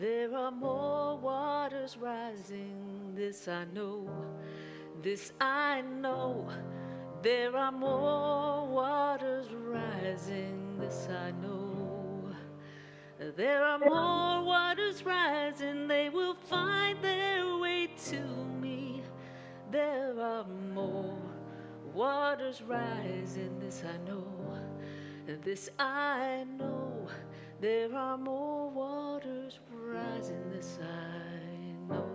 There are more waters rising, this I know, this I know. There are more waters rising, this I know. There are more waters rising, they will find their way to me. There are more waters rising, this I know, this I know. There are more waters rising, this I know.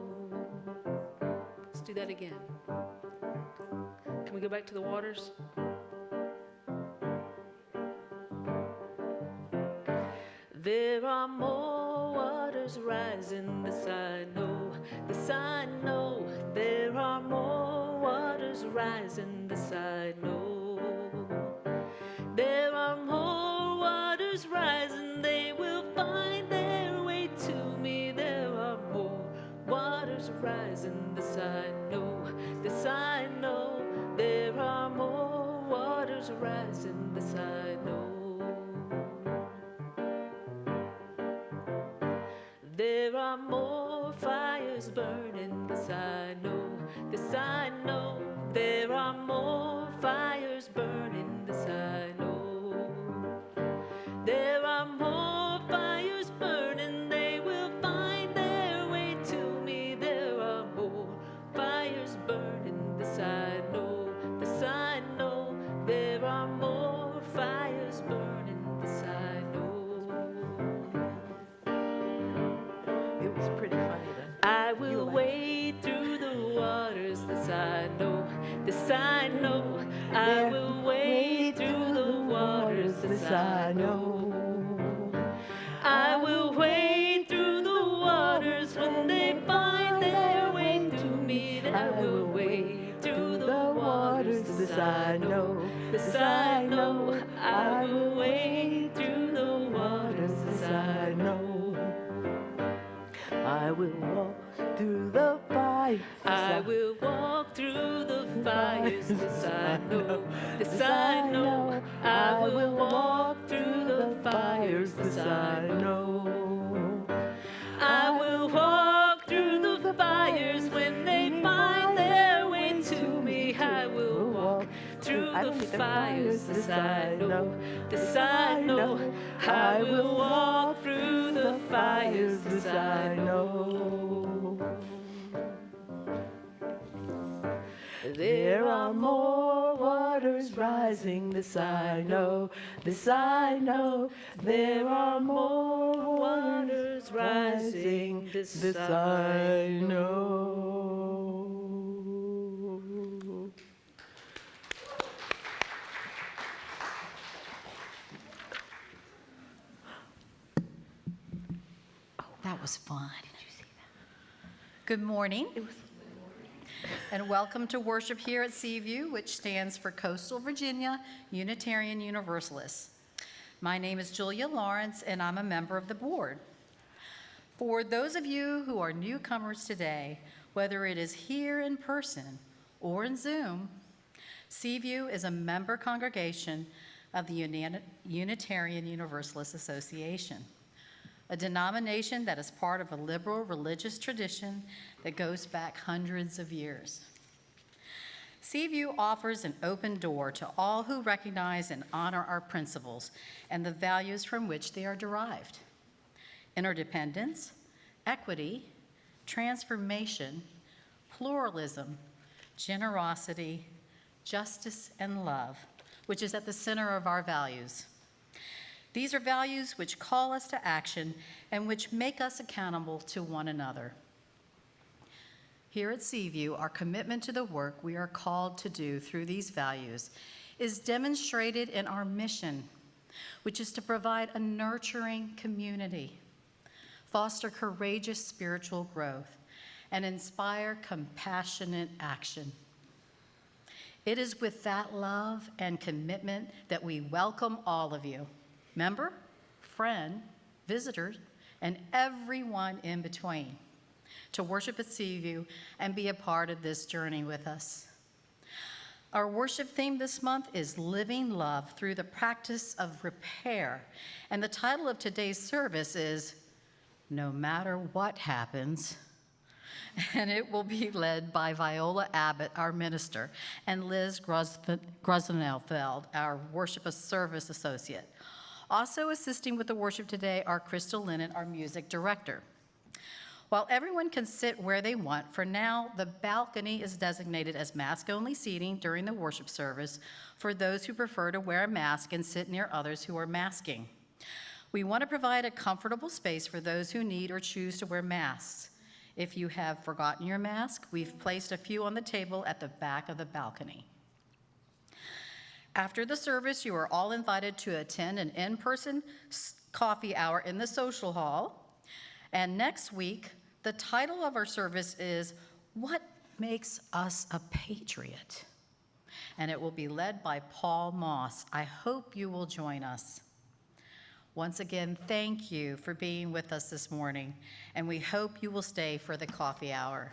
Let's do that again. Can we go back to the waters? There are more waters rising, this I know, this I know. There are more waters rising, this I know. There are more waters rising, they will find their way to me. There are more waters rising, this I know, this I know. There are more waters rising, this I know. There are more fires burning, this I know, this I know. There are more fires burning, this I know. There are more fires burning, they will find their way to me. There are more fires burning, this I know, this I know. There are more fires burning, this I know. It was pretty funny then. I will wade through the waters, this I know, this I know. I will wade through the waters, this I know. I will wade through the waters when they find their way to me. I will wade through the waters, this I know, this I know. I will wade through the waters, this I know. I will walk through the fire. I will walk through the fires, this I know, this I know. I will walk through the fires, this I know. I will walk through the fires when they find their way to me. I will walk through the fires, this I know, this I know. I will walk through the fires, this I know. There are more waters rising, this I know, this I know. There are more waters rising, this I know. That was fun. Good morning. And welcome to worship here at CVUU, which stands for Coastal Virginia Unitarian Universalists. My name is Julia Lawrence, and I'm a member of the board. For those of you who are newcomers today, whether it is here in person or in Zoom, CVUU is a member congregation of the Unitarian Universalist Association, a denomination that is part of a liberal religious tradition that goes back hundreds of years. CVUU offers an open door to all who recognize and honor our principles and the values from which they are derived: interdependence, equity, transformation, pluralism, generosity, justice, and love, which is at the center of our values. These are values which call us to action and which make us accountable to one another. Here at CVUU, our commitment to the work we are called to do through these values is demonstrated in our mission, which is to provide a nurturing community, foster courageous spiritual growth, and inspire compassionate action. It is with that love and commitment that we welcome all of you, member, friend, visitors, and everyone in between, to worship at CVUU and be a part of this journey with us. Our worship theme this month is Living Love Through the Practice of Repair, and the title of today's service is No Matter What Happens. And it will be led by Viola Abbott, our minister, and Liz Grosvenelfeld, our worship service associate. Also assisting with the worship today are Crystal Lennon, our music director. While everyone can sit where they want, for now, the balcony is designated as mask-only seating during the worship service for those who prefer to wear a mask and sit near others who are masking. We want to provide a comfortable space for those who need or choose to wear masks. If you have forgotten your mask, we've placed a few on the table at the back of the balcony. After the service, you are all invited to attend an in-person coffee hour in the social hall. And next week, the title of our service is What Makes Us a Patriot? And it will be led by Paul Moss. I hope you will join us. Once again, thank you for being with us this morning, and we hope you will stay for the coffee hour.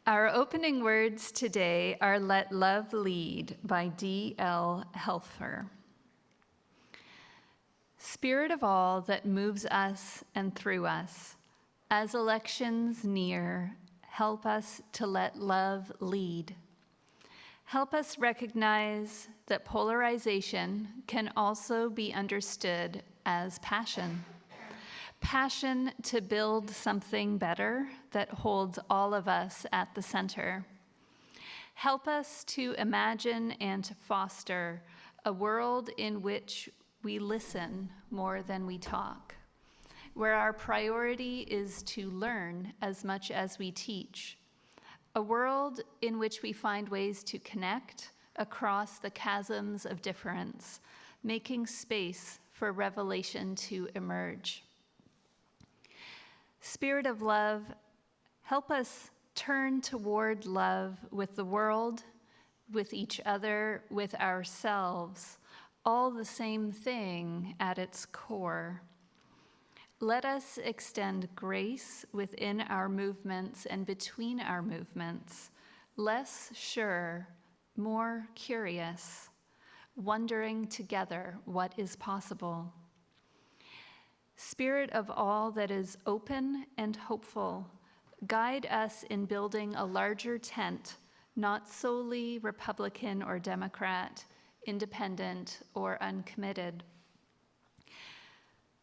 Our opening words today are Let Love Lead by D.L. Helfer. Spirit of all that moves us and through us, as elections near, help us to let love lead. Help us recognize that polarization can also be understood as passion. Passion to build something better that holds all of us at the center. Help us to imagine and to foster a world in which we listen more than we talk, where our priority is to learn as much as we teach. A world in which we find ways to connect across the chasms of difference, making space for revelation to emerge. Spirit of love, help us turn toward love with the world, with each other, with ourselves, all the same thing at its core. Let us extend grace within our movements and between our movements, less sure, more curious, wondering together what is possible. Spirit of all that is open and hopeful, guide us in building a larger tent, not solely Republican or Democrat, independent or uncommitted.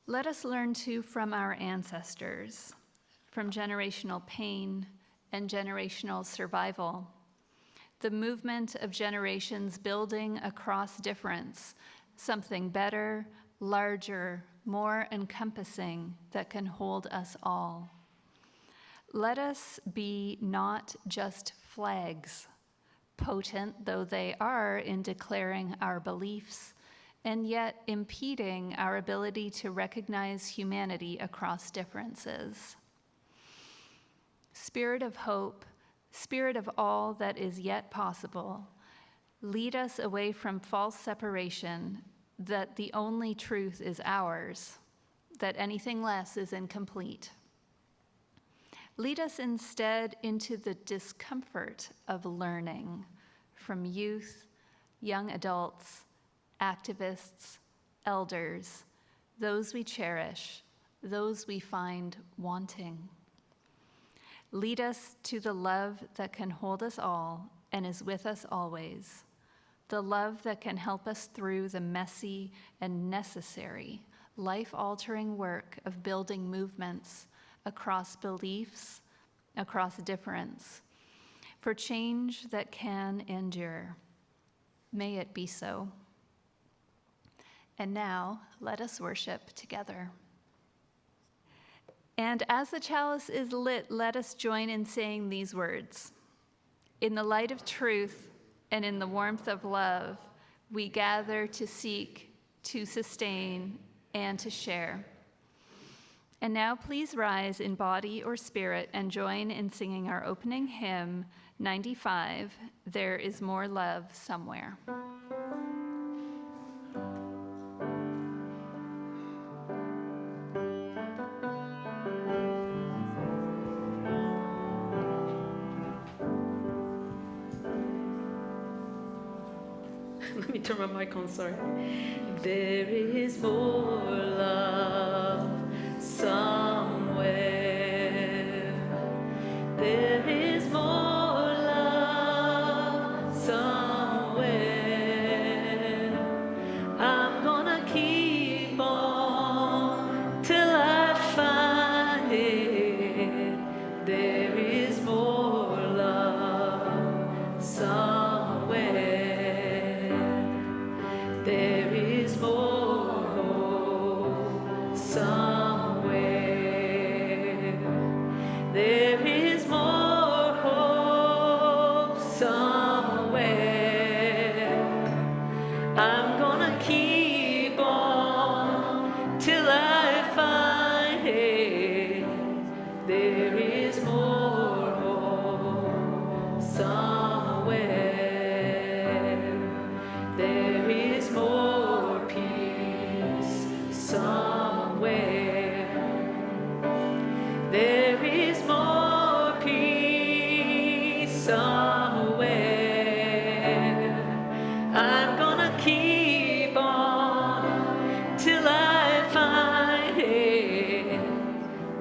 Let us learn too from our ancestors, from generational pain and generational survival, the movement of generations building across difference, something better, larger, more encompassing that can hold us all. Let us be not just flags, potent though they are in declaring our beliefs, and yet impeding our ability to recognize humanity across differences. Spirit of hope, Spirit of all that is yet possible, lead us away from false separation, that the only truth is ours, that anything less is incomplete. Lead us instead into the discomfort of learning from youth, young adults, activists, elders, those we cherish, those we find wanting. Lead us to the love that can hold us all and is with us always, the love that can help us through the messy and necessary, life-altering work of building movements across beliefs, across difference, for change that can endure. May it be so. And now, let us worship together. And as the chalice is lit, let us join in saying these words. In the light of truth and in the warmth of love, we gather to seek, to sustain, and to share. And now please rise in body or spirit and join in singing our opening hymn, 95, There Is More Love Somewhere. Let me turn my mic on, sorry. There is more love somewhere. There is more love somewhere. I'm gonna keep on till I find it. There is more love somewhere. There is more hope somewhere. There is more hope somewhere. I'm gonna keep on till I find it. There is more hope somewhere. There is more peace somewhere. There is more peace somewhere. I'm gonna keep on till I find it.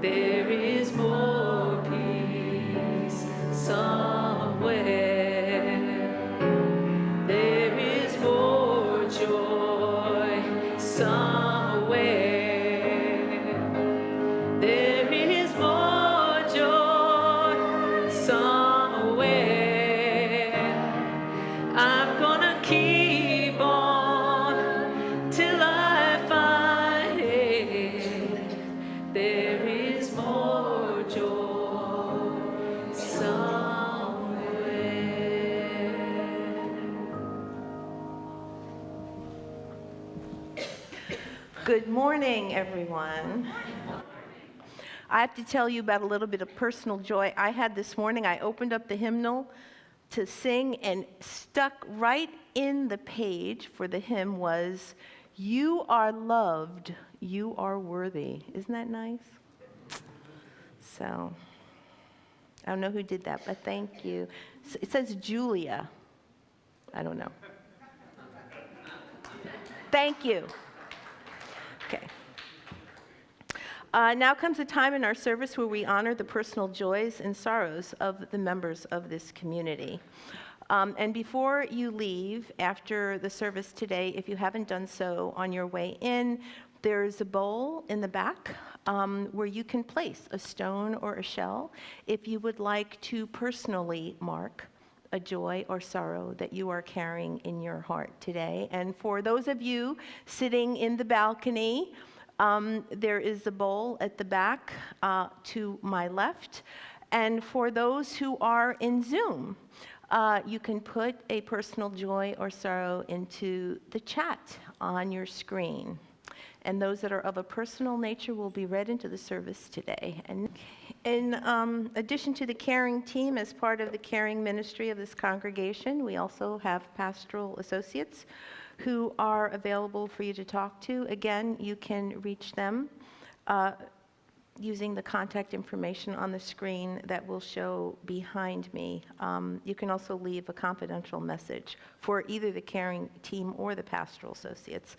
There is more peace somewhere. There is more joy somewhere. There is more joy somewhere. I'm gonna keep on till I find it. There is more joy somewhere. Good morning, everyone. I have to tell you about a little bit of personal joy I had this morning. I opened up the hymnal to sing, and stuck right in the page for the hymn was, "You are loved, you are worthy." Isn't that nice? So, I don't know who did that, but thank you. It says Julia. I don't know. Thank you. Okay. Now comes a time in our service where we honor the personal joys and sorrows of the members of this community. And before you leave after the service today, if you haven't done so on your way in, there's a bowl in the back where you can place a stone or a shell if you would like to personally mark a joy or sorrow that you are carrying in your heart today. And for those of you sitting in the balcony, there is a bowl at the back to my left. And for those who are in Zoom, you can put a personal joy or sorrow into the chat on your screen. And those that are of a personal nature will be read into the service today. And in addition to the caring team, as part of the caring ministry of this congregation, we also have pastoral associates who are available for you to talk to. Again, you can reach them using the contact information on the screen that will show behind me. You can also leave a confidential message for either the caring team or the pastoral associates.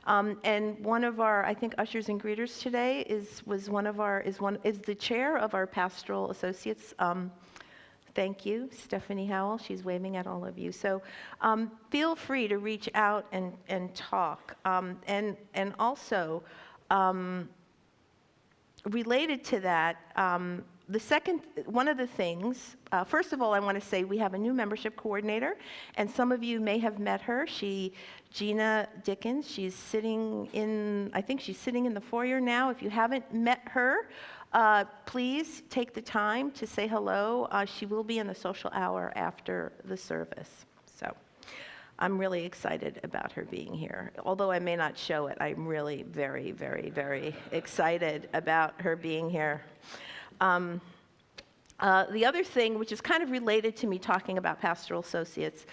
And one of our, I think, ushers and greeters today is the chair of our pastoral associates. Thank you, Stephanie Howell. She's waving at all of you. So feel free to reach out and talk. And also, related to that, one of the things, first of all, I want to say we have a new membership coordinator, and some of you may have met her. Gina Dickens, she's sitting in the foyer now. If you haven't met her, please take the time to say hello. She will be in the social hour after the service. So I'm really excited about her being here. Although I may not show it, I'm really very, very, very excited about her being here. The other thing, which is kind of related to me talking about pastoral associates,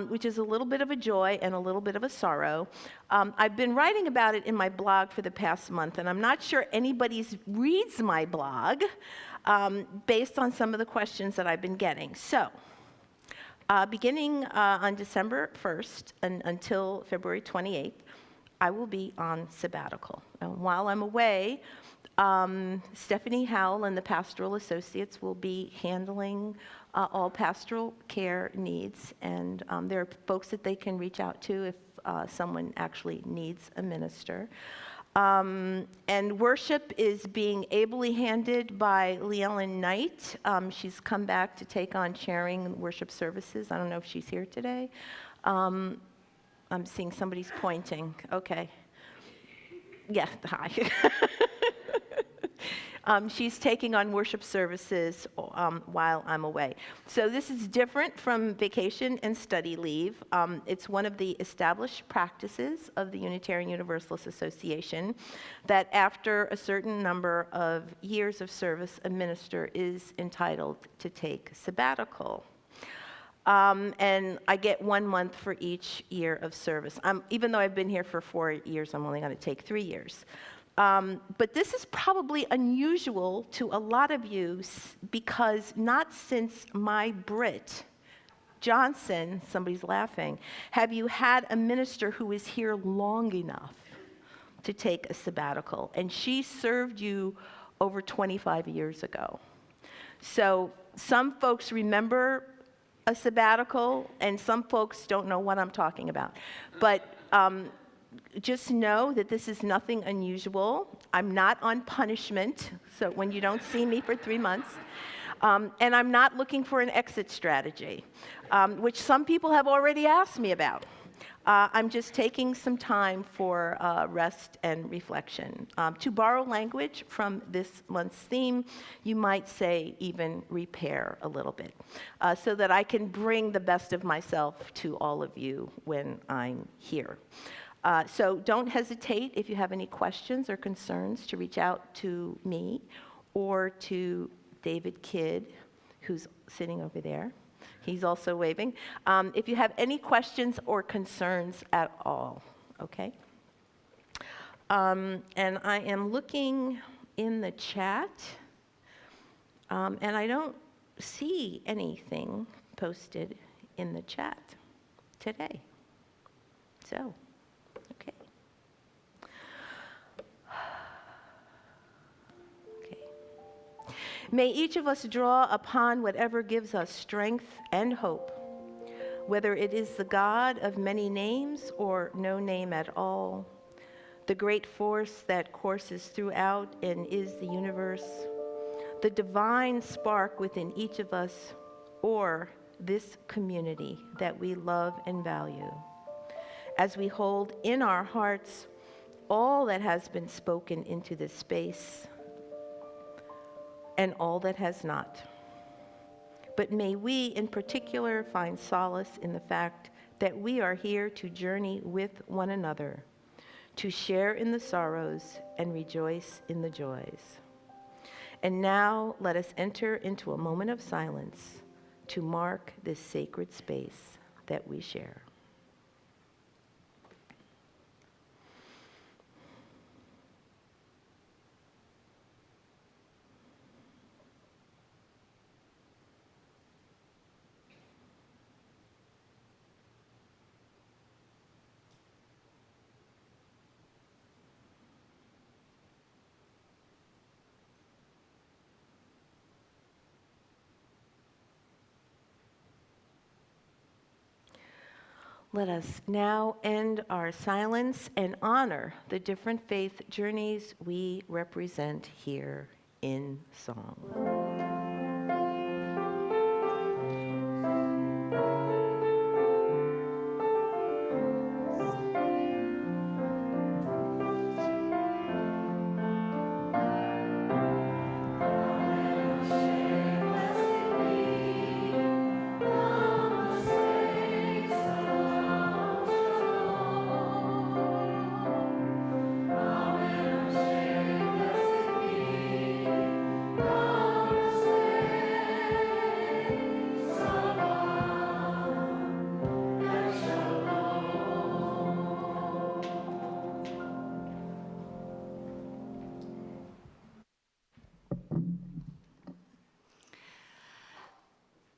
which is a little bit of a joy and a little bit of a sorrow. I've been writing about it in my blog for the past month, and I'm not sure anybody reads my blog based on some of the questions that I've been getting. So, beginning on December 1st and until February 28th, I will be on sabbatical. And while I'm away, Stephanie Howell and the pastoral associates will be handling all pastoral care needs, and there are folks that they can reach out to if someone actually needs a minister. And worship is being ably handled by Leellen Knight. She's come back to take on chairing worship services. I don't know if she's here today. I'm seeing somebody's pointing. Okay. Yeah, hi. She's taking on worship services while I'm away. So this is different from vacation and study leave. It's one of the established practices of the Unitarian Universalist Association that after a certain number of years of service, a minister is entitled to take sabbatical. And I get 1 month for each year of service. Even though I've been here for 4 years, I'm only going to take 3 years. But this is probably unusual to a lot of you because not since my Brit Johnson, somebody's laughing, have you had a minister who is here long enough to take a sabbatical. And she served you over 25 years ago. So some folks remember a sabbatical and some folks don't know what I'm talking about. But just know that this is nothing unusual. I'm not on punishment, so when you don't see me for 3 months. And I'm not looking for an exit strategy, which some people have already asked me about. I'm just taking some time for rest and reflection. To borrow language from this month's theme, you might say even repair a little bit, so that I can bring the best of myself to all of you when I'm here. So don't hesitate if you have any questions or concerns to reach out to me or to David Kidd, who's sitting over there. He's also waving. If you have any questions or concerns at all, okay? And I am looking in the chat, and I don't see anything posted in the chat today. So, okay. Okay. May each of us draw upon whatever gives us strength and hope, whether it is the God of many names or no name at all, the great force that courses throughout and is the universe, the divine spark within each of us, or this community that we love and value. As we hold in our hearts all that has been spoken into this space and all that has not. But may we in particular find solace in the fact that we are here to journey with one another, to share in the sorrows and rejoice in the joys. And now let us enter into a moment of silence to mark this sacred space that we share. Let us now end our silence and honor the different faith journeys we represent here in song.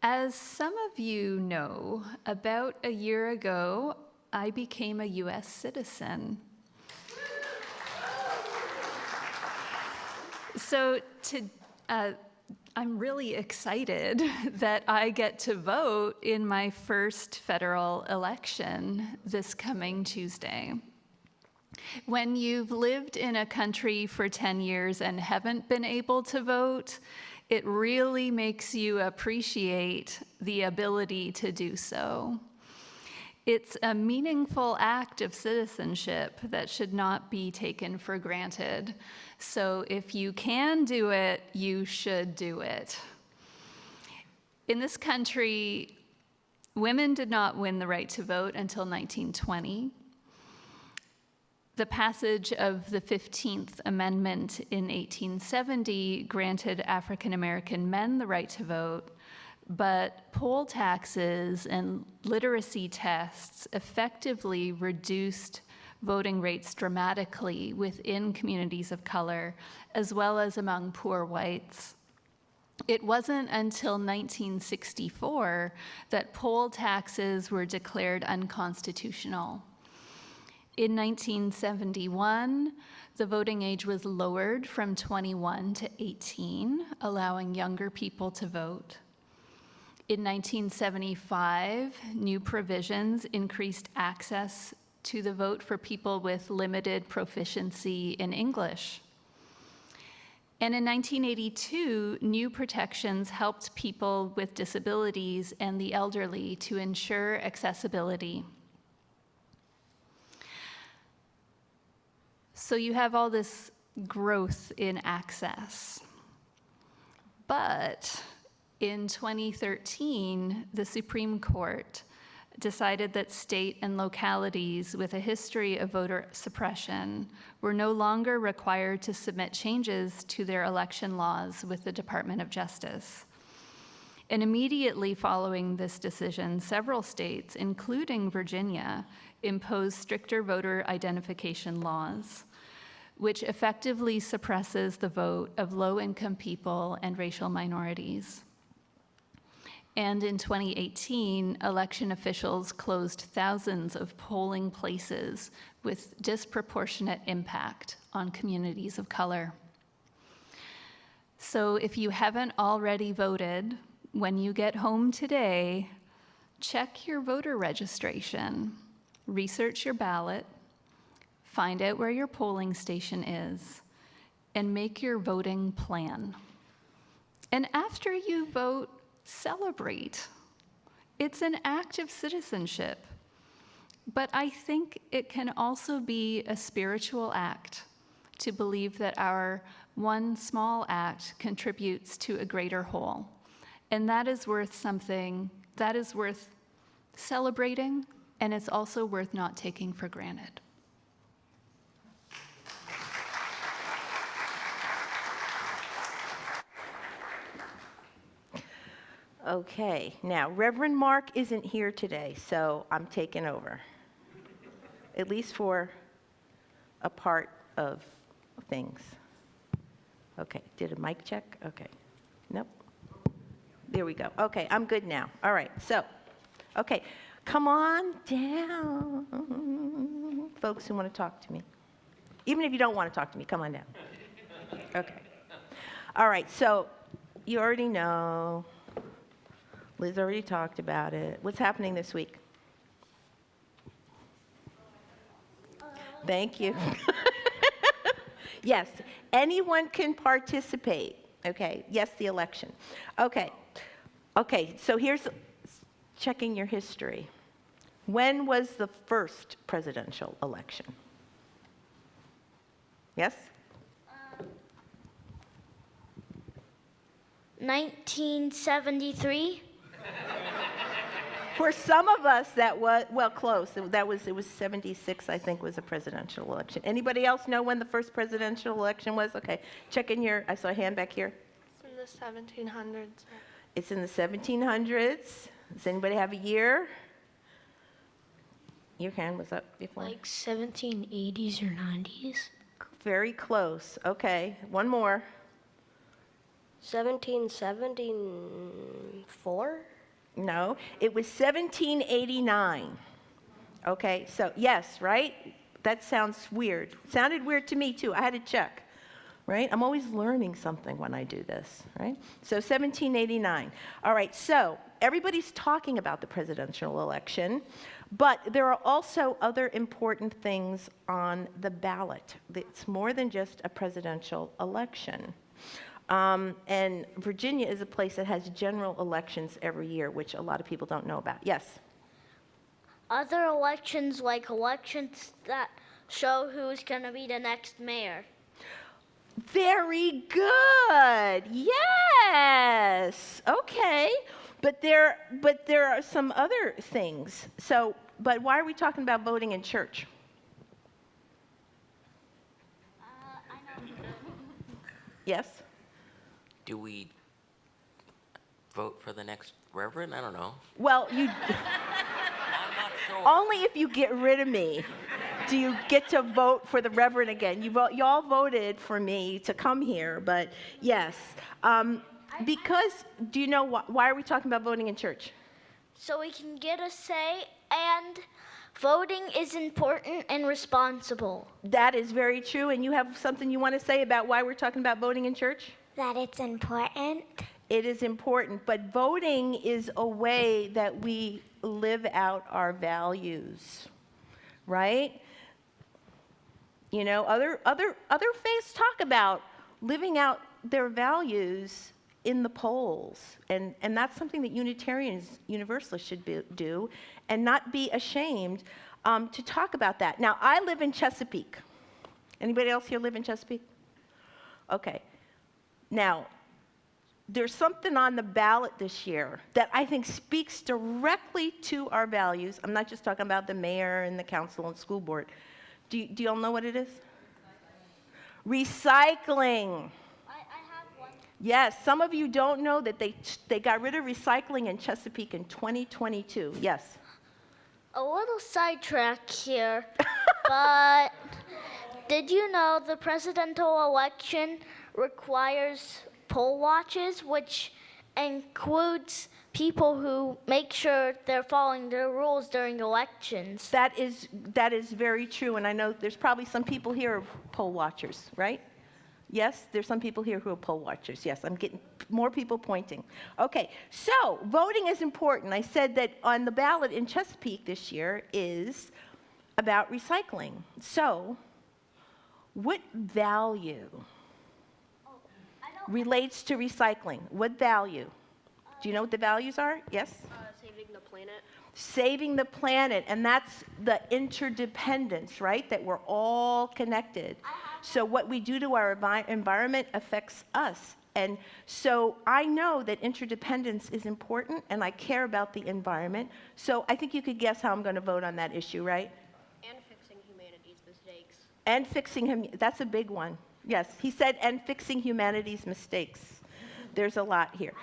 As some of you know, about a year ago, I became a U.S. citizen. So I'm really excited that I get to vote in my first federal election this coming Tuesday. When you've lived in a country for 10 years and haven't been able to vote, it really makes you appreciate the ability to do so. It's a meaningful act of citizenship that should not be taken for granted. So if you can do it, you should do it. In this country, women did not win the right to vote until 1920. The passage of the 15th Amendment in 1870 granted African American men the right to vote, but poll taxes and literacy tests effectively reduced voting rates dramatically within communities of color, as well as among poor whites. It wasn't until 1964 that poll taxes were declared unconstitutional. In 1971, the voting age was lowered from 21 to 18, allowing younger people to vote. In 1975, new provisions increased access to the vote for people with limited proficiency in English. And in 1982, new protections helped people with disabilities and the elderly to ensure accessibility. So you have all this growth in access. But in 2013, the Supreme Court decided that state and localities with a history of voter suppression were no longer required to submit changes to their election laws with the Department of Justice. And immediately following this decision, several states, including Virginia, imposed stricter voter identification laws, which effectively suppresses the vote of low-income people and racial minorities. And in 2018, election officials closed thousands of polling places with disproportionate impact on communities of color. So if you haven't already voted, when you get home today, check your voter registration, research your ballot, find out where your polling station is, and make your voting plan. And after you vote, celebrate. It's an act of citizenship, but I think it can also be a spiritual act to believe that our one small act contributes to a greater whole. And that is worth something, that is worth celebrating, and it's also worth not taking for granted. Okay, now Reverend Mark isn't here today, so I'm taking over, at least for a part of things. Okay, did a mic check? Okay, nope. There we go. Okay, I'm good now. All right, so, okay, come on down, folks who want to talk to me. Even if you don't want to talk to me, come on down. Okay. All right, so you already know. Liz already talked about it. What's happening this week? Thank you. Yes, anyone can participate. Okay, yes, the election. Okay, so here's checking your history. When was the first presidential election? Yes? 1973. For some of us, that was, well, close. It was 76, I think, was a presidential election. Anybody else know when the first presidential election was? Okay, check in your, I saw a hand back here. It's in the 1700s. It's in the 1700s. Does anybody have a year? Your hand was up before. Like 1780s or 90s. Very close. Okay, one more. 1774? No, it was 1789. Okay, so yes, right? That sounds weird. Sounded weird to me too. I had to check, right? I'm always learning something when I do this, right? So 1789. All right, so everybody's talking about the presidential election, but there are also other important things on the ballot. It's more than just a presidential election. And Virginia is a place that has general elections every year, which a lot of people don't know about. Yes? Other elections, like elections that show who's going to be the next mayor. Very good. Yes. Okay. But there are some other things. So, but why are we talking about voting in church? I know. Yes? Do we vote for the next reverend? I don't know. Well, you I'm not sure. only if you get rid of me do you get to vote for the reverend again. Y'all voted for me to come here, but yes. Because, do you know why are we talking about voting in church? So we can get a say, and voting is important and responsible. That is very true, and you have something you want to say about why we're talking about voting in church? That it's important. It is important, but voting is a way that we live out our values, right? You know, other faiths talk about living out their values in the polls, and that's something that Unitarians, Universalists should do, and not be ashamed to talk about that. Now, I live in Chesapeake. Anybody else here live in Chesapeake? Okay. Now, there's something on the ballot this year that I think speaks directly to our values. I'm not just talking about the mayor and the council and school board. Do you all know what it is? Recycling. I have one. Yes, some of you don't know that they got rid of recycling in Chesapeake in 2022. Yes. A little sidetrack here, but did you know the presidential election requires poll watches, which includes people who make sure they're following their rules during elections? That is very true, and I know there's probably some people here who are poll watchers, right? Yes, there's some people here who are poll watchers. Yes, I'm getting more people pointing. Okay, so voting is important. I said that on the ballot in Chesapeake this year is about recycling. So, what value relates to recycling? What value? Do you know what the values are? Yes? Saving the planet. Saving the planet, and that's the interdependence, right? That we're all connected. So what we do to our environment affects us. And so I know that interdependence is important, and I care about the environment. So I think you could guess how I'm going to vote on that issue, right? And fixing humanity's mistakes. And fixing him, that's a big one. Yes, he said, and fixing humanity's mistakes. There's a lot here.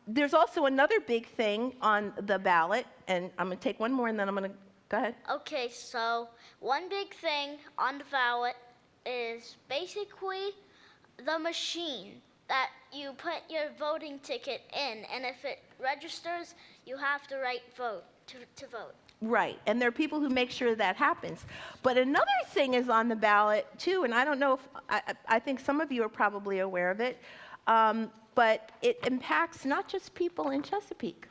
There's also another big thing on the ballot, and I'm going to take one more, and then I'm going to, go ahead. Okay, so one big thing on the ballot is basically the machine that you put your voting ticket in, and if it registers, you have to write vote to vote. Right, and there are people who make sure that happens. But another thing is on the ballot, too, and I don't know if, I think some of you are probably aware of it, but it impacts not just people in Chesapeake.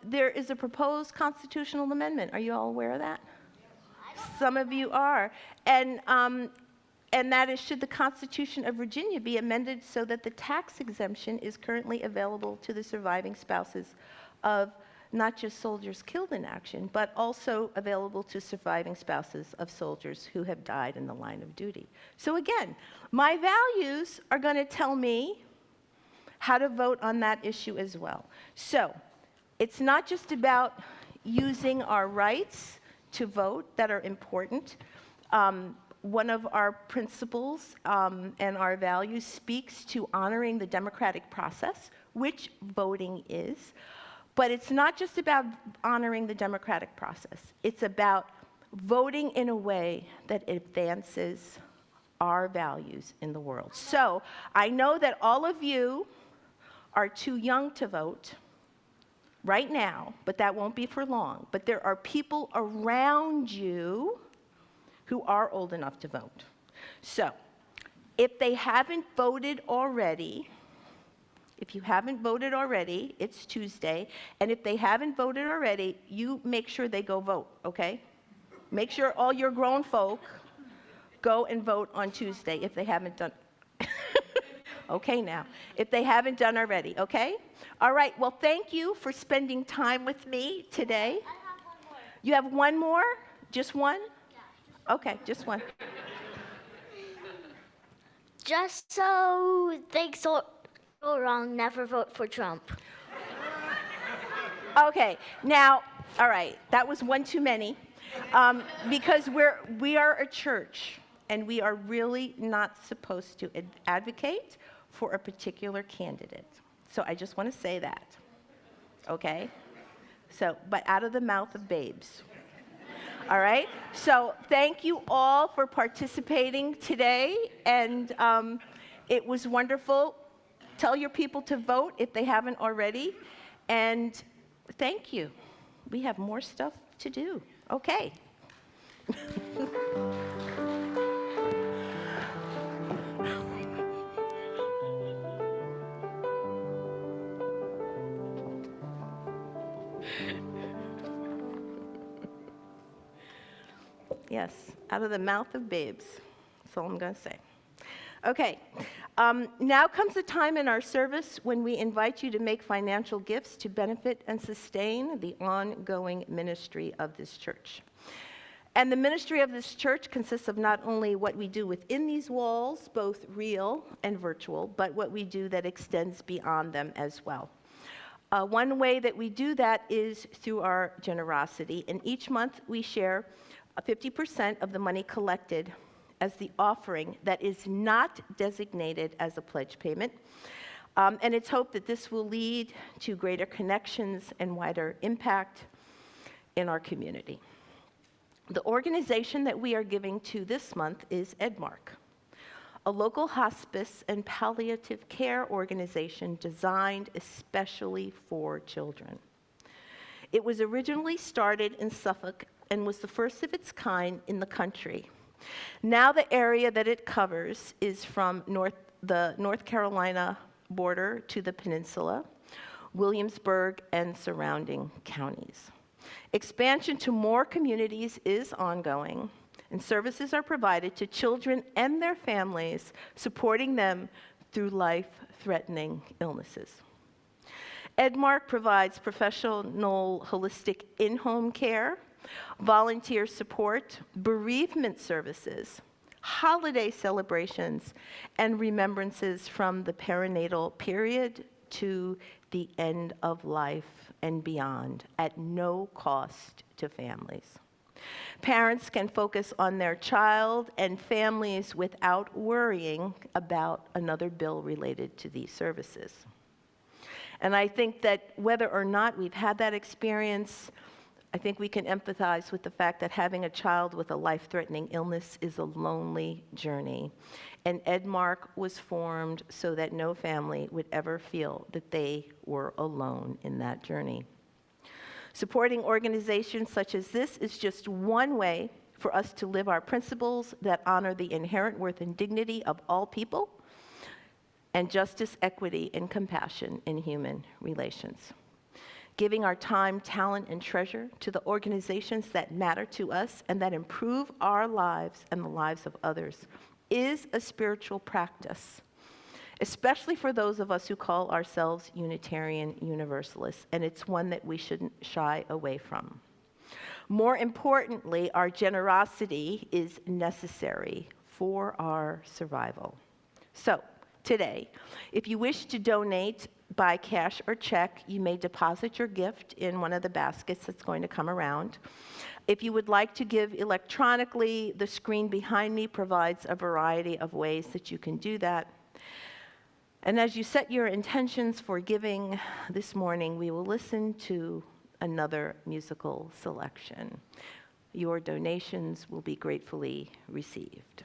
There is a proposed constitutional amendment. Are you all aware of that? Some of you are. And that is, should the Constitution of Virginia be amended so that the tax exemption is currently available to the surviving spouses of not just soldiers killed in action, but also available to surviving spouses of soldiers who have died in the line of duty. So again, my values are going to tell me how to vote on that issue as well. So it's not just about using our rights to vote that are important. One of our principles and our values speaks to honoring the democratic process, which voting is. But it's not just about honoring the democratic process. It's about voting in a way that advances our values in the world. So I know that all of you are too young to vote right now, but that won't be for long. But there are people around you who are old enough to vote. So if they haven't voted already, it's Tuesday, and if they haven't voted already, you make sure they go vote, okay? Make sure all your grown folk go and vote on Tuesday if they haven't done. Okay now, if they haven't done already, okay? All right, well, thank you for spending time with me today. I have one more. You have one more? Just one? Yeah. Okay, just one. Just so things don't go wrong, never vote for Trump. Okay, now, all right, that was one too many, because we are a church, and we are really not supposed to advocate for a particular candidate. So I just want to say that, okay? So, but out of the mouth of babes. All right? So thank you all for participating today, and it was wonderful. Tell your people to vote if they haven't already, and thank you. We have more stuff to do. Okay. Yes, out of the mouth of babes. That's all I'm going to say. Okay, now comes the time in our service when we invite you to make financial gifts to benefit and sustain the ongoing ministry of this church. And the ministry of this church consists of not only what we do within these walls, both real and virtual, but what we do that extends beyond them as well. One way that we do that is through our generosity, and each month we share 50% of the money collected as the offering that is not designated as a pledge payment. And it's hoped that this will lead to greater connections and wider impact in our community. The organization that we are giving to this month is Edmark, a local hospice and palliative care organization designed especially for children. It was originally started in Suffolk and was the first of its kind in the country. Now the area that it covers is from the North Carolina border to the peninsula, Williamsburg, and surrounding counties. Expansion to more communities is ongoing, and services are provided to children and their families, supporting them through life-threatening illnesses. Edmark provides professional holistic in-home care, volunteer support, bereavement services, holiday celebrations, and remembrances from the perinatal period to the end of life and beyond at no cost to families. Parents can focus on their child and families without worrying about another bill related to these services. And I think that whether or not we've had that experience, I think we can empathize with the fact that having a child with a life-threatening illness is a lonely journey. And Edmark was formed so that no family would ever feel that they were alone in that journey. Supporting organizations such as this is just one way for us to live our principles that honor the inherent worth and dignity of all people, and justice, equity, and compassion in human relations. Giving our time, talent, and treasure to the organizations that matter to us and that improve our lives and the lives of others is a spiritual practice, especially for those of us who call ourselves Unitarian Universalists, and it's one that we shouldn't shy away from. More importantly, our generosity is necessary for our survival. So, today, if you wish to donate by cash or check, you may deposit your gift in one of the baskets that's going to come around. If you would like to give electronically, the screen behind me provides a variety of ways that you can do that. And as you set your intentions for giving this morning, we will listen to another musical selection. Your donations will be gratefully received.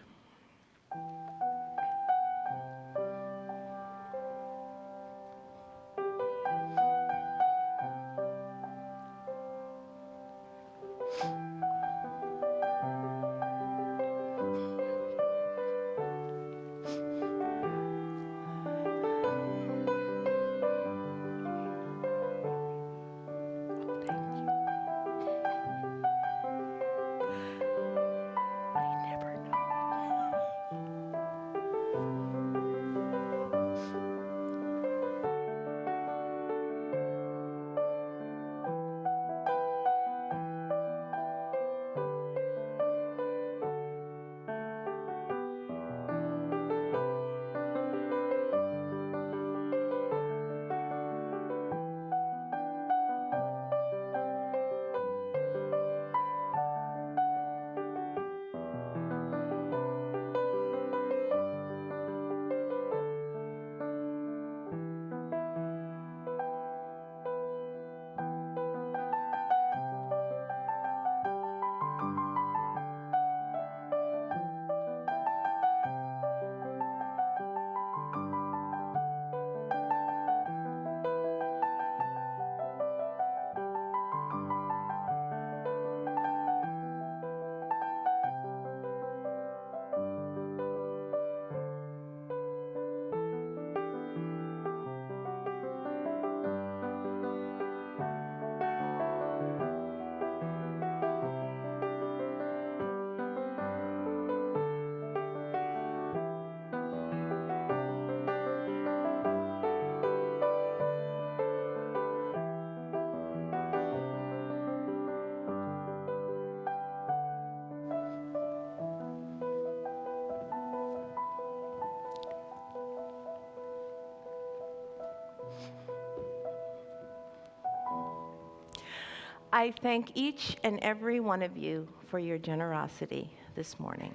I thank each and every one of you for your generosity this morning.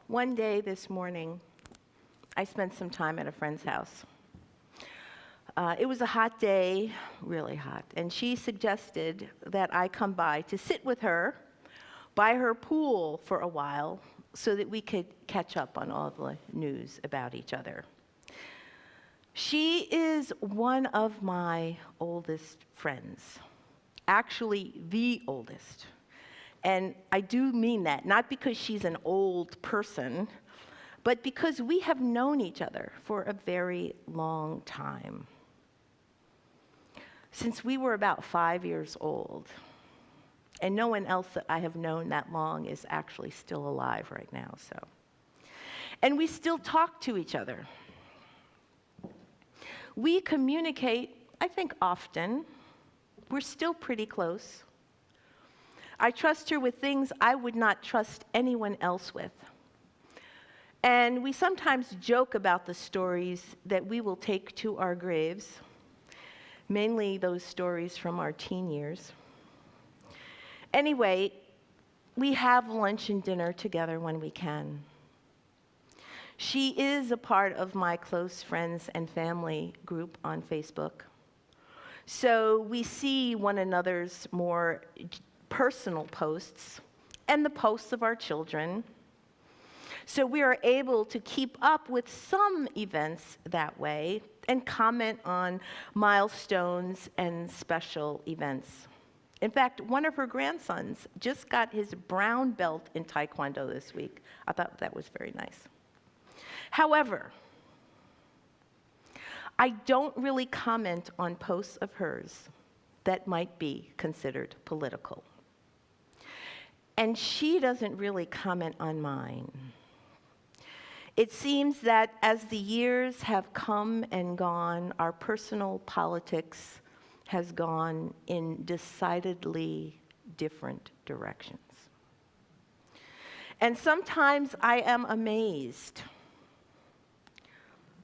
One day this morning, I spent some time at a friend's house. It was a hot day, really hot, and she suggested that I come by to sit with her by her pool for a while so that we could catch up on all the news about each other. She is one of my oldest friends, actually the oldest. And I do mean that, not because she's an old person, but because we have known each other for a very long time. Since we were about 5 years old. And no one else that I have known that long is actually still alive right now, so. And we still talk to each other. We communicate, I think, often. We're still pretty close. I trust her with things I would not trust anyone else with. And we sometimes joke about the stories that we will take to our graves, mainly those stories from our teen years. Anyway, we have lunch and dinner together when we can. She is a part of my close friends and family group on Facebook. So we see one another's more personal posts and the posts of our children. So we are able to keep up with some events that way and comment on milestones and special events. In fact, one of her grandsons just got his brown belt in Taekwondo this week. I thought that was very nice. However, I don't really comment on posts of hers that might be considered political. And she doesn't really comment on mine. It seems that as the years have come and gone, our personal politics has gone in decidedly different directions. And sometimes I am amazed,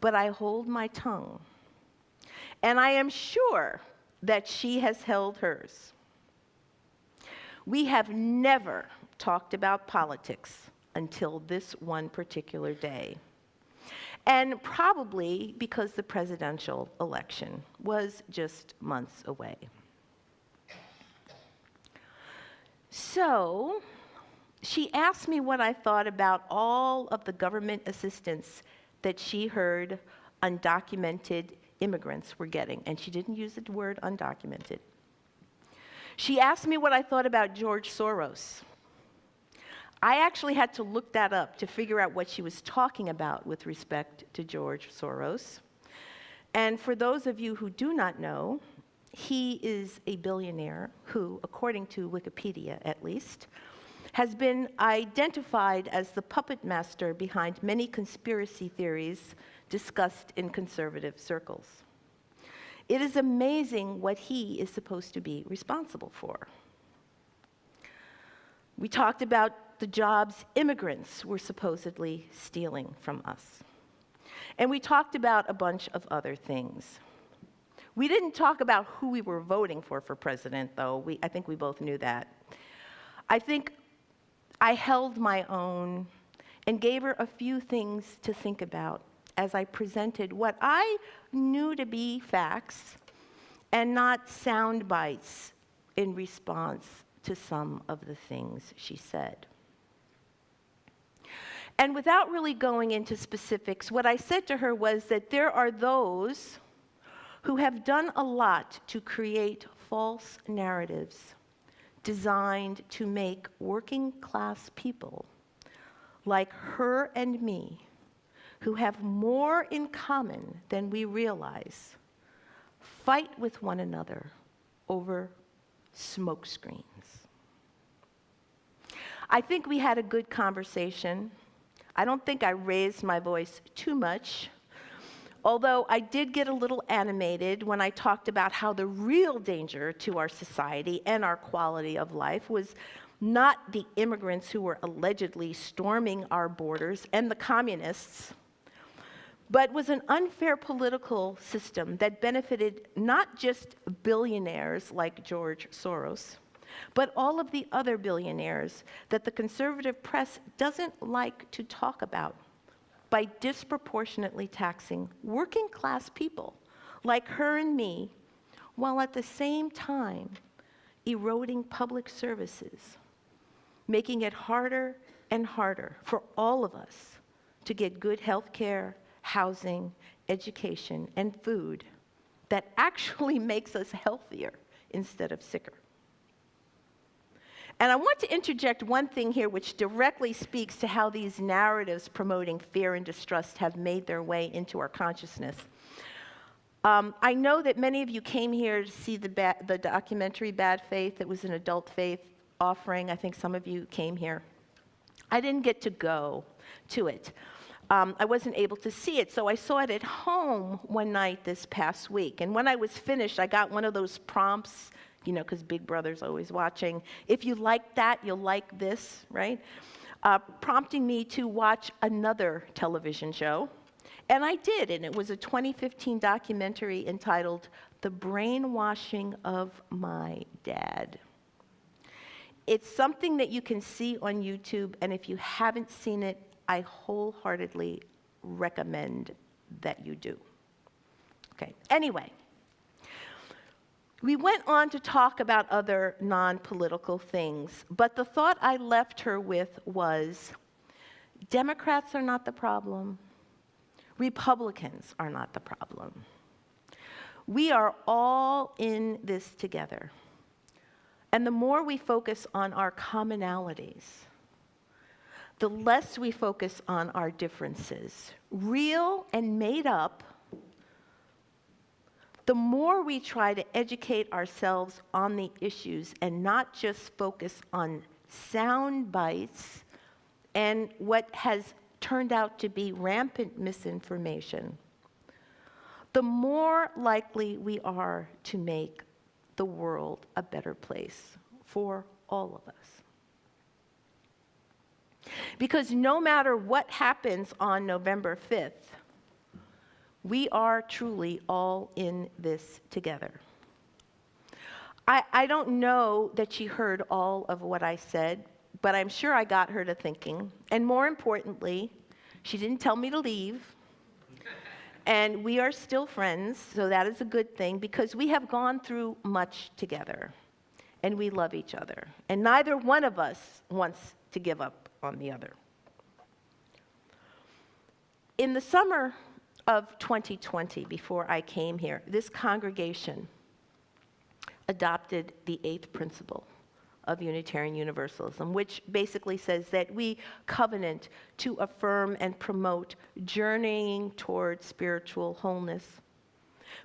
but I hold my tongue. And I am sure that she has held hers. We have never talked about politics until this one particular day. And probably because the presidential election was just months away. So, she asked me what I thought about all of the government assistance that she heard undocumented immigrants were getting. And she didn't use the word undocumented. She asked me what I thought about George Soros. I actually had to look that up to figure out what she was talking about with respect to George Soros. And for those of you who do not know, he is a billionaire who, according to Wikipedia at least, has been identified as the puppet master behind many conspiracy theories discussed in conservative circles. It is amazing what he is supposed to be responsible for. We talked about the jobs immigrants were supposedly stealing from us. And we talked about a bunch of other things. We didn't talk about who we were voting for president, though. I think we both knew that. I think I held my own and gave her a few things to think about as I presented what I knew to be facts and not sound bites in response to some of the things she said. And without really going into specifics, what I said to her was that there are those who have done a lot to create false narratives designed to make working class people like her and me, who have more in common than we realize, fight with one another over smokescreens. I think we had a good conversation. I don't think I raised my voice too much Although I did get a little animated when I talked about how the real danger to our society and our quality of life was not the immigrants who were allegedly storming our borders and the communists, but was an unfair political system that benefited not just billionaires like George Soros, but all of the other billionaires that the conservative press doesn't like to talk about, by disproportionately taxing working class people like her and me, while at the same time eroding public services, making it harder and harder for all of us to get good health care, housing, education, and food that actually makes us healthier instead of sicker. And I want to interject one thing here which directly speaks to how these narratives promoting fear and distrust have made their way into our consciousness. I know that many of you came here to see the documentary Bad Faith. It was an adult faith offering. I think some of you came here. I didn't get to go to it. I wasn't able to see it, so I saw it at home one night this past week. And when I was finished, I got one of those prompts, you know, because Big Brother's always watching. If you like that, you'll like this, right? Prompting me to watch another television show. And I did, and it was a 2015 documentary entitled The Brainwashing of My Dad. It's something that you can see on YouTube, and if you haven't seen it, I wholeheartedly recommend that you do. Okay, anyway. We went on to talk about other non-political things, but the thought I left her with was, Democrats are not the problem. Republicans are not the problem. We are all in this together. And the more we focus on our commonalities, the less we focus on our differences, real and made up, the more we try to educate ourselves on the issues and not just focus on sound bites and what has turned out to be rampant misinformation, the more likely we are to make the world a better place for all of us. Because no matter what happens on November 5th, we are truly all in this together. I don't know that she heard all of what I said, but I'm sure I got her to thinking. And more importantly, she didn't tell me to leave. And we are still friends, so that is a good thing, because we have gone through much together. And we love each other. And neither one of us wants to give up on the other. In the summer of 2020, before I came here, this congregation adopted the 8th principle of Unitarian Universalism, which basically says that we covenant to affirm and promote journeying toward spiritual wholeness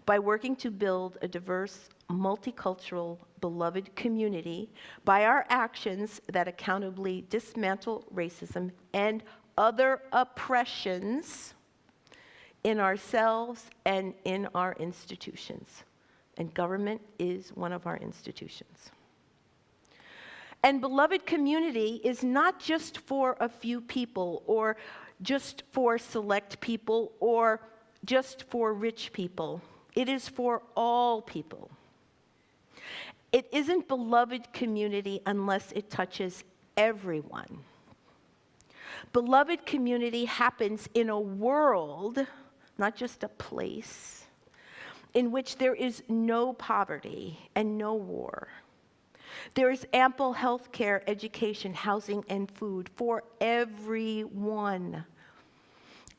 by working to build a diverse, multicultural, beloved community by our actions that accountably dismantle racism and other oppressions in ourselves and in our institutions. And government is one of our institutions. And beloved community is not just for a few people, or just for select people, or just for rich people. It is for all people. It isn't beloved community unless it touches everyone. Beloved community happens in a world, not just a place, in which there is no poverty and no war. There is ample health care, education, housing, and food for everyone.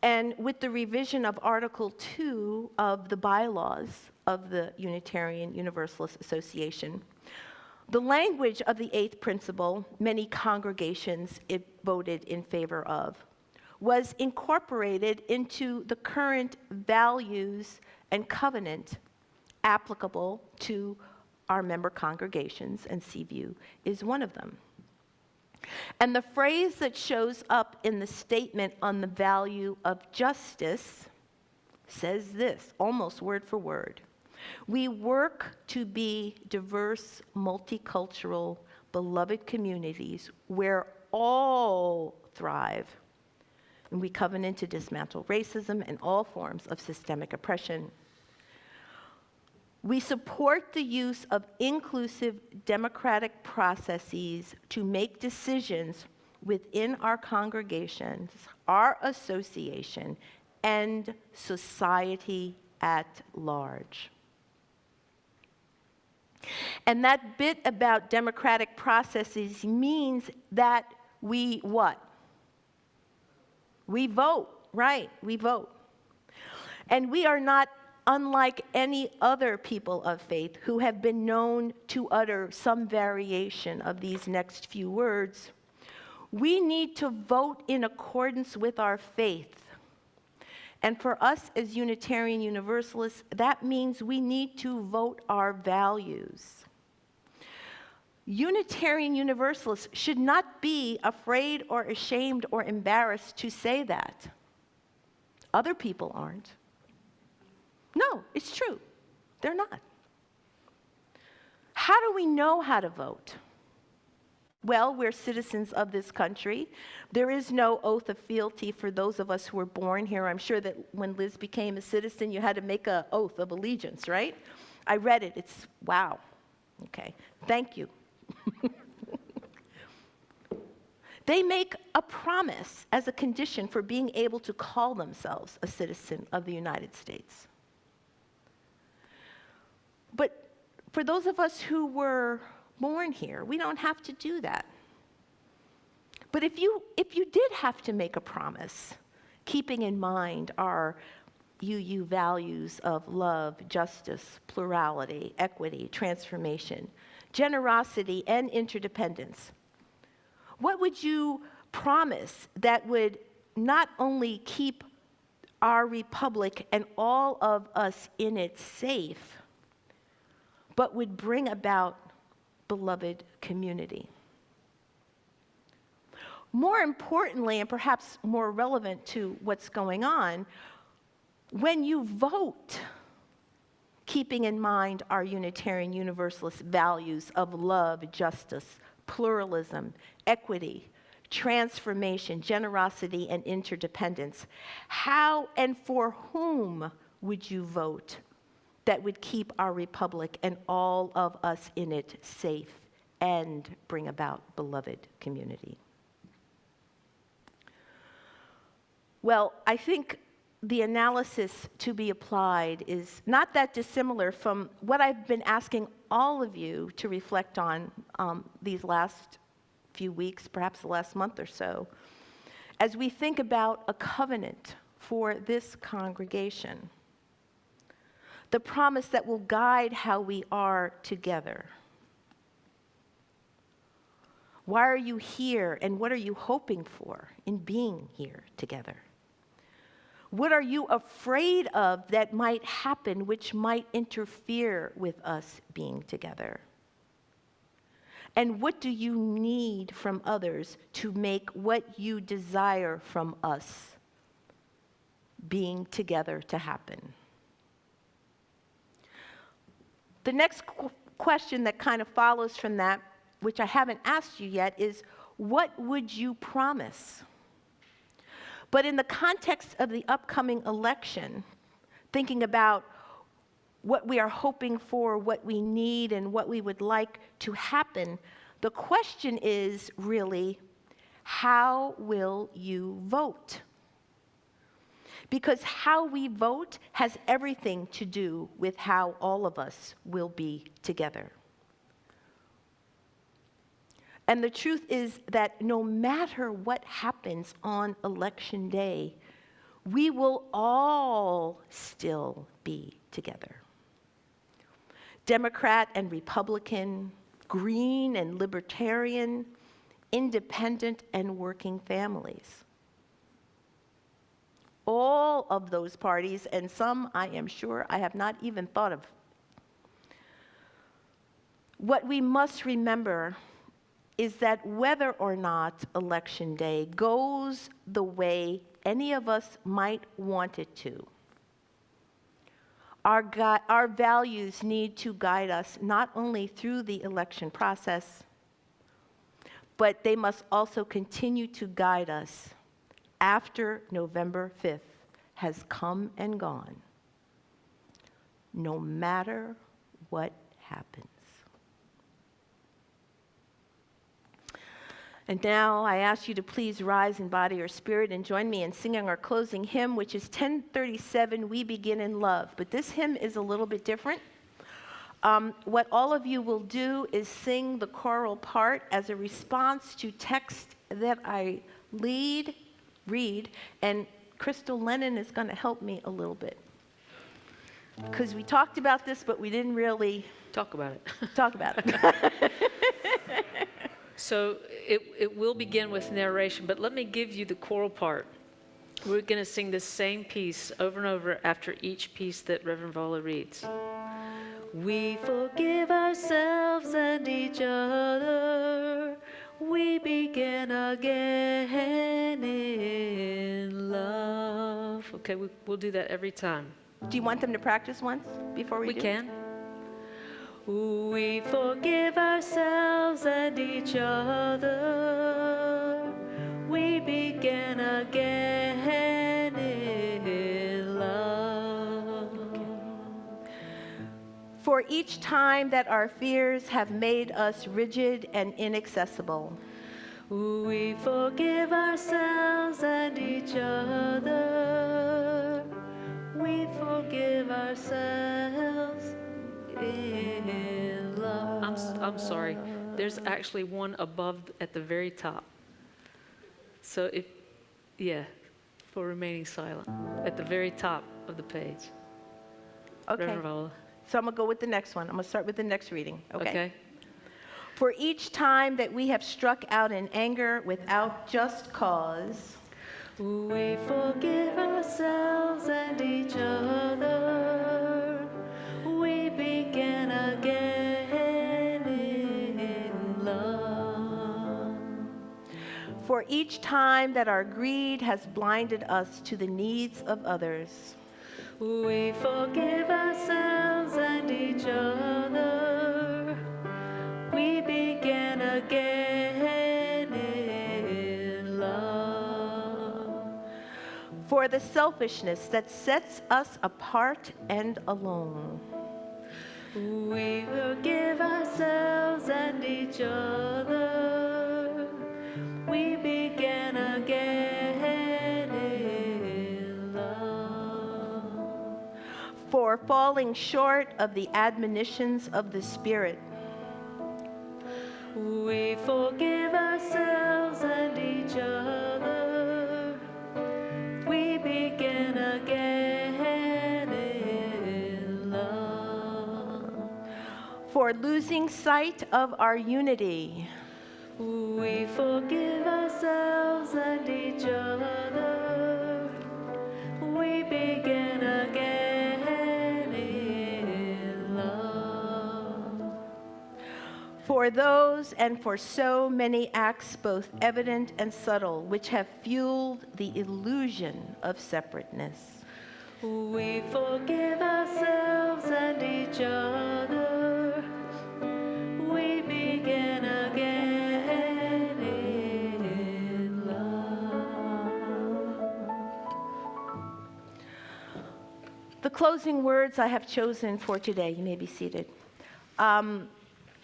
And with the revision of Article 2 of the bylaws of the Unitarian Universalist Association, the language of the 8th principle, many congregations voted in favor of, was incorporated into the current values and covenant applicable to our member congregations, and CVUU is one of them. And the phrase that shows up in the statement on the value of justice says this, almost word for word. We work to be diverse, multicultural, beloved communities where all thrive. And we covenant to dismantle racism and all forms of systemic oppression. We support the use of inclusive democratic processes to make decisions within our congregations, our association, and society at large. And that bit about democratic processes means that we what? We vote, right? We vote. And we are not unlike any other people of faith who have been known to utter some variation of these next few words. We need to vote in accordance with our faith. And for us as Unitarian Universalists, that means we need to vote our values. Unitarian Universalists should not be afraid or ashamed or embarrassed to say that. Other people aren't. No, it's true. They're not. How do we know how to vote? Well, we're citizens of this country. There is no oath of fealty for those of us who were born here. I'm sure that when Liz became a citizen, you had to make an oath of allegiance, right? I read it. It's, wow. Okay. Thank you. They make a promise as a condition for being able to call themselves a citizen of the United States. But for those of us who were born here, we don't have to do that. But if you did have to make a promise, keeping in mind our UU values of love, justice, plurality, equity, transformation, generosity, and interdependence, what would you promise that would not only keep our republic and all of us in it safe, but would bring about beloved community? More importantly, and perhaps more relevant to what's going on, when you vote, keeping in mind our Unitarian Universalist values of love, justice, pluralism, equity, transformation, generosity, and interdependence, how and for whom would you vote that would keep our republic and all of us in it safe and bring about beloved community? Well, I think the analysis to be applied is not that dissimilar from what I've been asking all of you to reflect on these last few weeks, perhaps the last month or so, as we think about a covenant for this congregation. The promise that will guide how we are together. Why are you here, and what are you hoping for in being here together? What are you afraid of that might happen, which might interfere with us being together? And what do you need from others to make what you desire from us being together to happen? The next question that kind of follows from that, which I haven't asked you yet, is what would you promise? But in the context of the upcoming election, thinking about what we are hoping for, what we need, and what we would like to happen, the question is really, how will you vote? Because how we vote has everything to do with how all of us will be together. And the truth is that no matter what happens on election day, we will all still be together. Democrat and Republican, green and libertarian, independent and working families. All of those parties, and some I am sure I have not even thought of. What we must remember is that whether or not Election Day goes the way any of us might want it to, Our values need to guide us not only through the election process, but they must also continue to guide us after November 5th has come and gone, no matter what happens. And now I ask you to please rise in body or spirit and join me in singing our closing hymn, which is 1037, We Begin in Love. But this hymn is a little bit different. What all of you will do is sing the choral part as a response to text that I read, and Crystal Lennon is going to help me a little bit. Because we talked about this, but we didn't really Talk about it. talk about it. So it will begin with narration, but let me give you the choral part. We're going to sing the same piece over and over after each piece that Reverend Vola reads. We forgive ourselves and each other. We begin again in love. Okay, we'll do that every time. Do you want them to practice once before we We do? can. We forgive ourselves and each other. We begin again in love. For each time that our fears have made us rigid and inaccessible, We forgive ourselves and each other. We forgive ourselves in love. I'm sorry. There's actually one above at the very top. So for remaining silent at the very top of the page. okay. Reverend Vola. So I'm going to go with the next one. I'm going to start with the next reading, okay? Okay. For each time that we have struck out in anger without just cause, We forgive ourselves and each other. We begin again in love. for each time that our greed has blinded us to the needs of others, We forgive ourselves and each other. We begin again in love. for the selfishness that sets us apart and alone, We forgive ourselves and each other. We begin again in love. for falling short of the admonitions of the Spirit, We forgive ourselves and each other. We begin again in love. for losing sight of our unity, We forgive ourselves and each other. We begin again in love. for those and for so many acts both evident and subtle which have fueled the illusion of separateness. We forgive ourselves and each other. We begin again in love. The closing words I have chosen for today, you may be seated,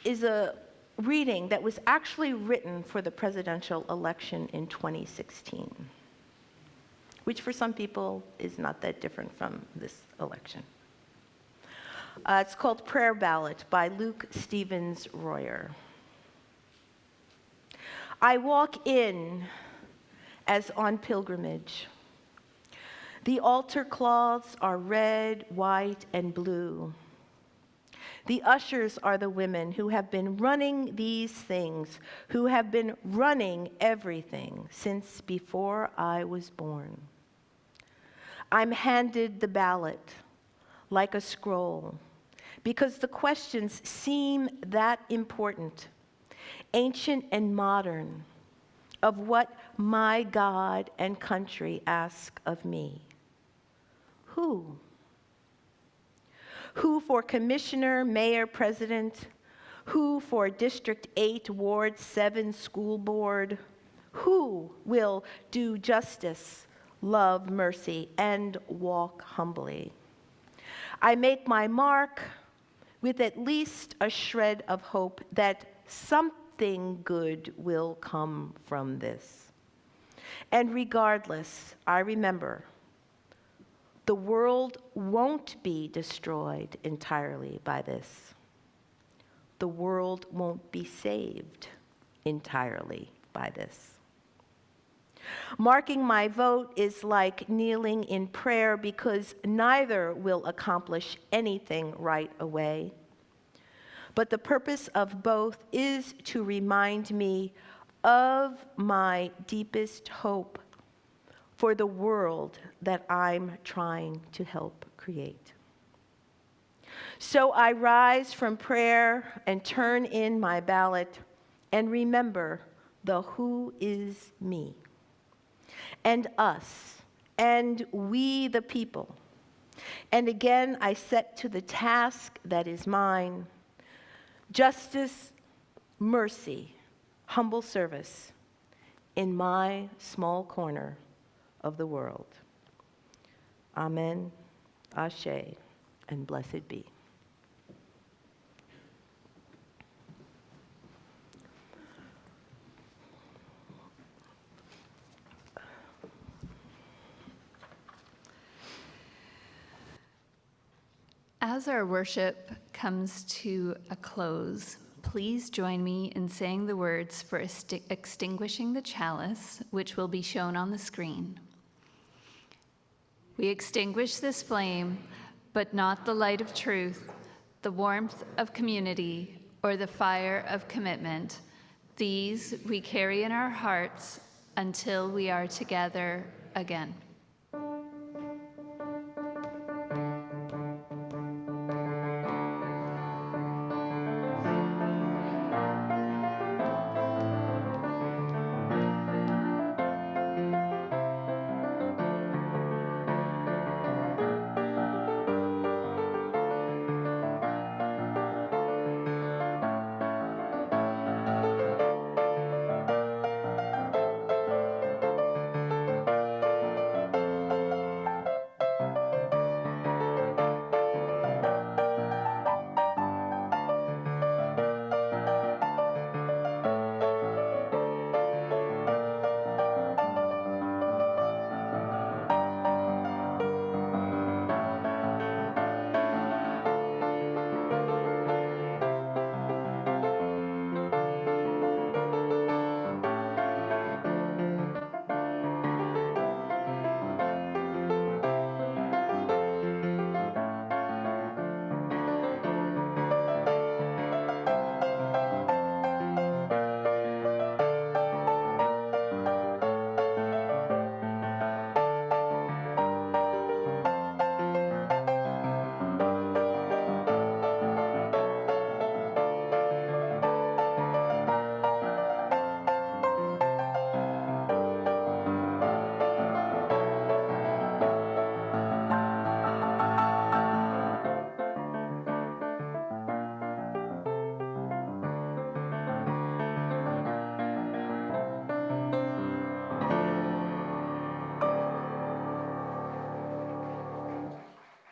is a reading that was actually written for the presidential election in 2016, which for some people is not that different from this election. It's called Prayer Ballot by Luke Stevens Royer. I walk in as on pilgrimage. The altar cloths are red, white, and blue. The ushers are the women who have been running these things, who have been running everything since before I was born. I'm handed the ballot like a scroll because the questions seem that important, ancient and modern, of what my God and country ask of me. Who? Who for commissioner, mayor, president? Who for District 8, Ward 7 school board? Who will do justice, love mercy, and walk humbly? I make my mark with at least a shred of hope that something good will come from this. And regardless, I remember, the world won't be destroyed entirely by this. The world won't be saved entirely by this. Marking my vote is like kneeling in prayer because neither will accomplish anything right away. But the purpose of both is to remind me of my deepest hope for the world that I'm trying to help create. So I rise from prayer and turn in my ballot and remember the who is me and us and we the people. And again, I set to the task that is mine: justice, mercy, humble service in my small corner of the world. Amen, Ashe, and blessed be. As our worship comes to a close, please join me in saying the words for extinguishing the chalice, which will be shown on the screen. We extinguish this flame, but not the light of truth, the warmth of community, or the fire of commitment. These we carry in our hearts until we are together again.